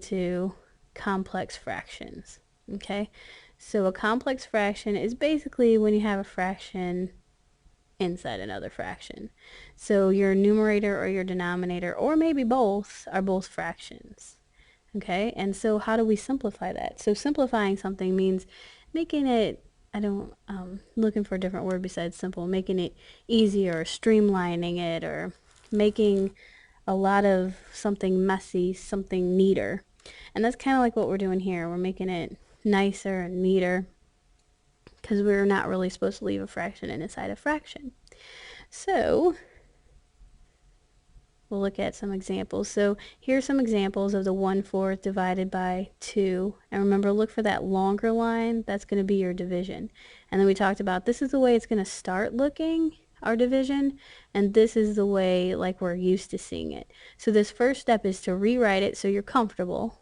into complex fractions. Okay, so a complex fraction is basically when you have a fraction inside another fraction. So your numerator or your denominator, or maybe both, are both fractions. Okay, and so how do we simplify that? So simplifying something means making it, looking for a different word besides simple, making it easier, or streamlining it, or making a lot of something messy, something neater. And that's kind of like what we're doing here. We're making it nicer and neater because we're not really supposed to leave a fraction inside a fraction. So we'll look at some examples. So here's some examples of the 1/4 divided by 2. And remember, look for that longer line. That's going to be your division. And then we talked about this is the way it's going to start looking, our division, and this is the way like we're used to seeing it. So this first step is to rewrite it so you're comfortable.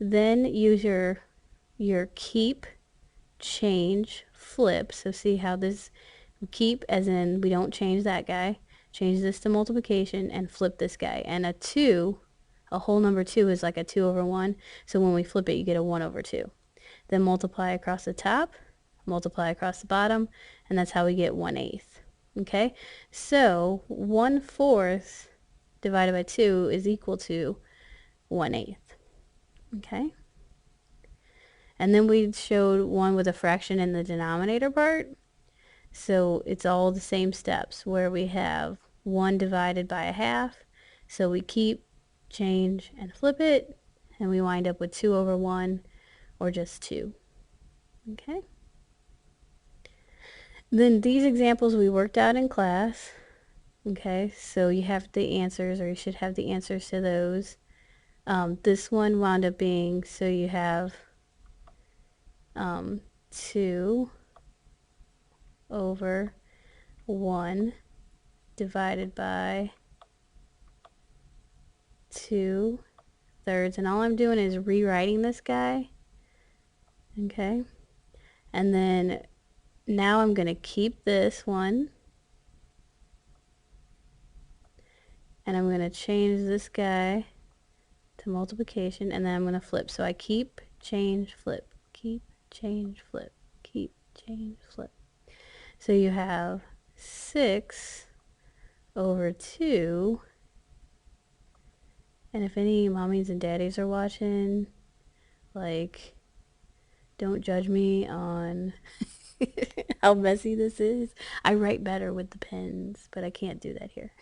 Then use your keep, change, flip. So see how this keep, as in we don't change that guy. Change this to multiplication and flip this guy. And a 2, a whole number 2 is like a 2 over 1. So when we flip it, you get a 1 over 2. Then multiply across the top, multiply across the bottom, and that's how we get 1/8. Okay, so 1/4 divided by 2 is equal to 1/8. Okay, and then we showed one with a fraction in the denominator part. So it's all the same steps where we have 1 divided by a half. So we keep, change, and flip it, and we wind up with 2 over 1, or just 2. Okay. Then these examples we worked out in class. Okay, so you have the answers, or you should have the answers to those. This one wound up being, so you have 2 over 1 divided by 2/3, and all I'm doing is rewriting this guy. Okay, and then now I'm going to keep this one, and I'm going to change this guy to multiplication, and then I'm going to flip. So I keep, change, flip, keep, change, flip, keep, change, flip. So you have 6 over 2, and if any mommies and daddies are watching, like, don't judge me on how messy this is. I write better with the pens, but I can't do that here.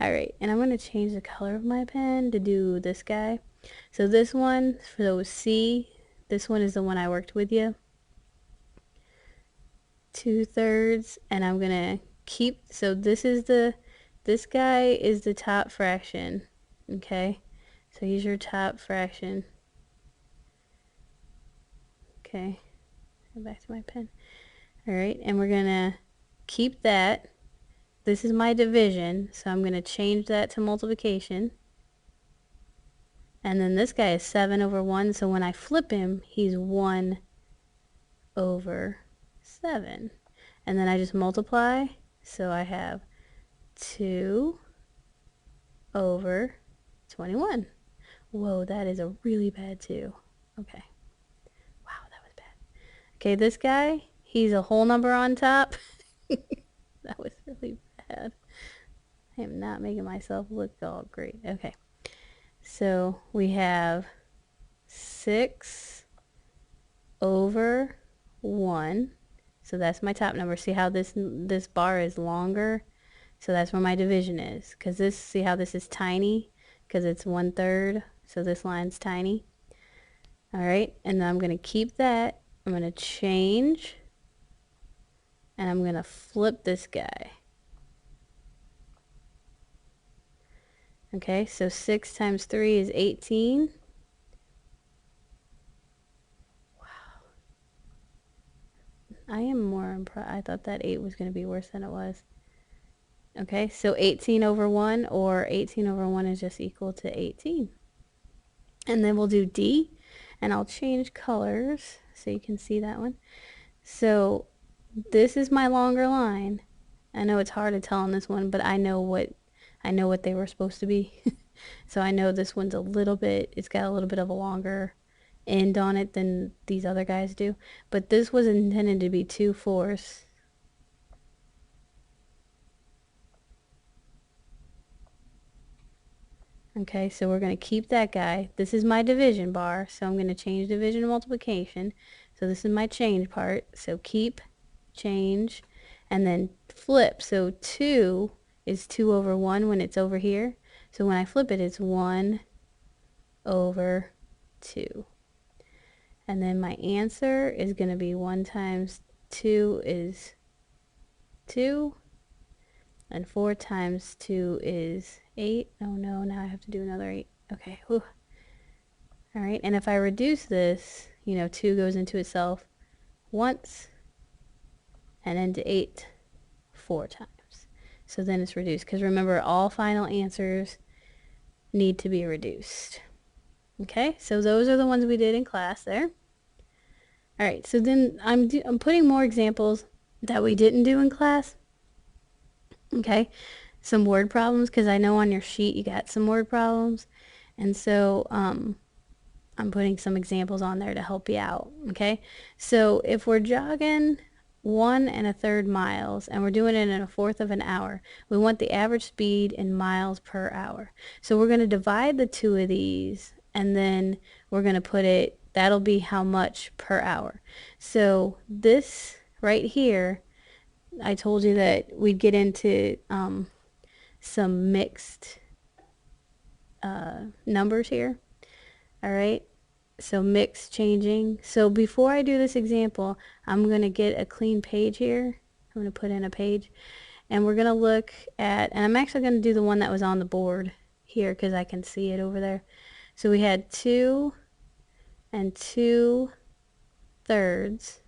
Alright, and I'm going to change the color of my pen to do this guy. So this one, for those C, this one is the one I worked with you. 2/3, and I'm going to keep, so this guy is the top fraction. Okay, so here's your top fraction. Okay, go back to my pen. Alright, and we're going to keep that. This is my division, so I'm going to change that to multiplication. And then this guy is 7 over 1, so when I flip him, he's 1 over 7. And then I just multiply, so I have 2 over 21. Whoa, that is a really bad 2. Okay. Wow, that was bad. Okay, this guy, he's a whole number on top. That was really bad. I am not making myself look all great. Okay. So we have 6 over 1. So that's my top number. See how this bar is longer? So that's where my division is. Because this, see how this is tiny? Because it's 1/3. So this line's tiny. Alright, and then I'm going to keep that. I'm going to change. And I'm going to flip this guy. Okay, so 6 times 3 is 18. Wow. I am more impressed. I thought that 8 was going to be worse than it was. Okay, so 18 over 1, or 18 over 1 is just equal to 18. And then we'll do D, and I'll change colors so you can see that one. So this is my longer line. I know it's hard to tell on this one, but I know what they were supposed to be. So I know this one's a little bit, it's got a little bit of a longer end on it than these other guys do. But this was intended to be 2/4. Okay, so we're going to keep that guy. This is my division bar, so I'm going to change division to multiplication. So this is my change part. So keep, change, and then flip. So 2 is 2 over 1 when it's over here. So when I flip it, it's 1 over 2. And then my answer is going to be 1 times 2 is 2. And 4 times 2 is 8. Oh no, now I have to do another 8. Okay. Whew. All right, and if I reduce this, 2 goes into itself once and into 8 4 times. So then it's reduced, because remember, all final answers need to be reduced. Okay, so those are the ones we did in class there. All right, so then I'm putting more examples that we didn't do in class. Okay, some word problems, because I know on your sheet you got some word problems, and so I'm putting some examples on there to help you out. Okay, so if we're jogging 1 1/3 miles and we're doing it in 1/4 of an hour, we want the average speed in miles per hour. So we're going to divide the two of these, and then we're going to put it, that'll be how much per hour. So this right here, I told you that we'd get into some mixed numbers here. All right, so mix changing. So before I do this example, I'm going to get a clean page here. I'm going to put in a page, and we're going to look at, and I'm actually going to do the one that was on the board here because I can see it over there. So we had 2 and 2/3,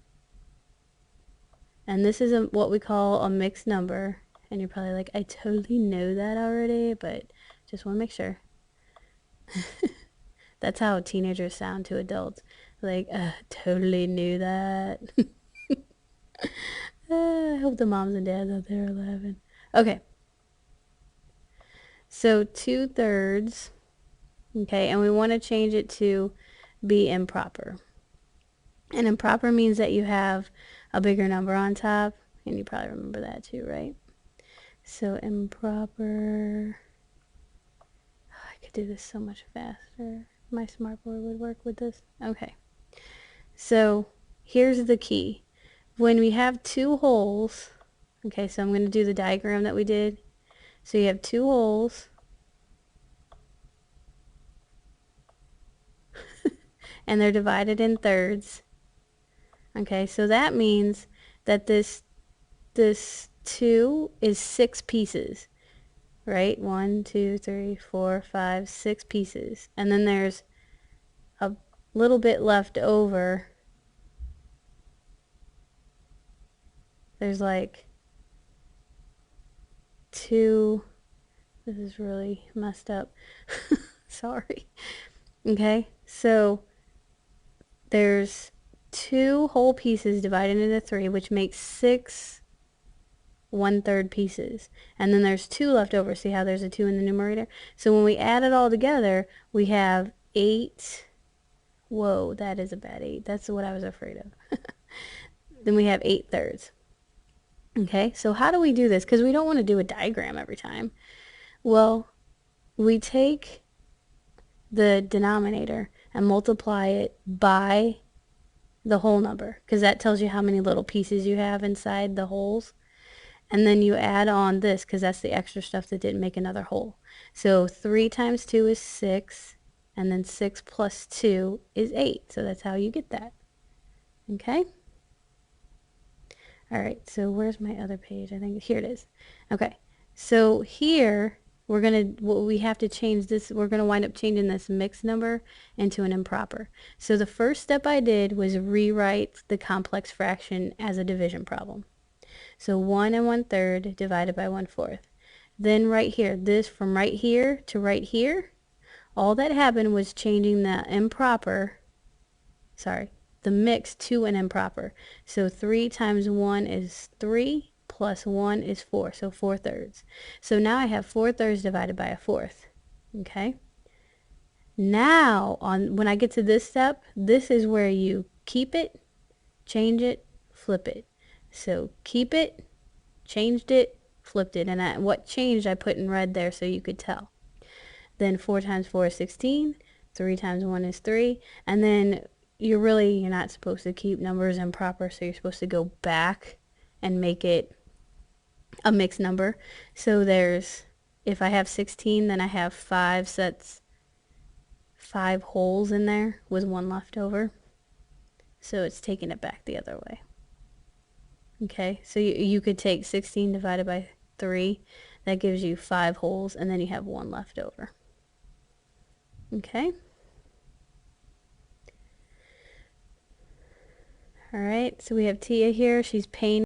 and this is what we call a mixed number. And you're probably like, I totally know that already, but just want to make sure. That's how teenagers sound to adults. Like, totally knew that. I hope the moms and dads out there are laughing. Okay. So 2/3. Okay, and we want to change it to be improper. And improper means that you have a bigger number on top. And you probably remember that too, right? So improper. Oh, I could do this so much faster. My smartboard would work with this. Okay. So here's the key. When we have 2 holes, okay, so I'm going to do the diagram that we did. So you have 2 holes. And they're divided in thirds. Okay, so that means that this 2 is 6 pieces, right? 1, 2, 3, 4, 5, 6 pieces. And then there's a little bit left over. There's like 2, this is really messed up. Sorry. Okay, so there's 2 whole pieces divided into 3, which makes 6 1/3 pieces. And then there's 2 left over. See how there's a 2 in the numerator? So when we add it all together, we have 8. Whoa, that is a bad 8. That's what I was afraid of. Then we have 8/3. Okay, so how do we do this? Because we don't want to do a diagram every time. Well, we take the denominator and multiply it by the whole number, because that tells you how many little pieces you have inside the holes. And then you add on this, because that's the extra stuff that didn't make another hole. So 3 times 2 is 6, and then 6 plus 2 is 8. So that's how you get that. Okay? All right, so where's my other page? I think here it is. Okay, so here we have to change this. We're going to wind up changing this mixed number into an improper. So the first step I did was rewrite the complex fraction as a division problem. So 1 1/3 divided by 1/4. Then right here, this from right here to right here, all that happened was changing the the mix to an improper. So 3 times 1 is 3, plus 1 is 4, so 4/3. So now I have 4/3 divided by 1/4. Okay. Now, when I get to this step, this is where you keep it, change it, flip it. So keep it, changed it, flipped it, and what changed I put in red there so you could tell. Then 4 times 4 is 16, 3 times 1 is 3, and then you're not supposed to keep numbers improper, so you're supposed to go back and make it a mixed number. So if I have 16, then I have 5 holes in there with 1 left over. So it's taking it back the other way. Okay, so you could take 16 divided by 3. That gives you 5 holes, and then you have 1 left over. Okay. Alright, so we have Tia here. She's painting.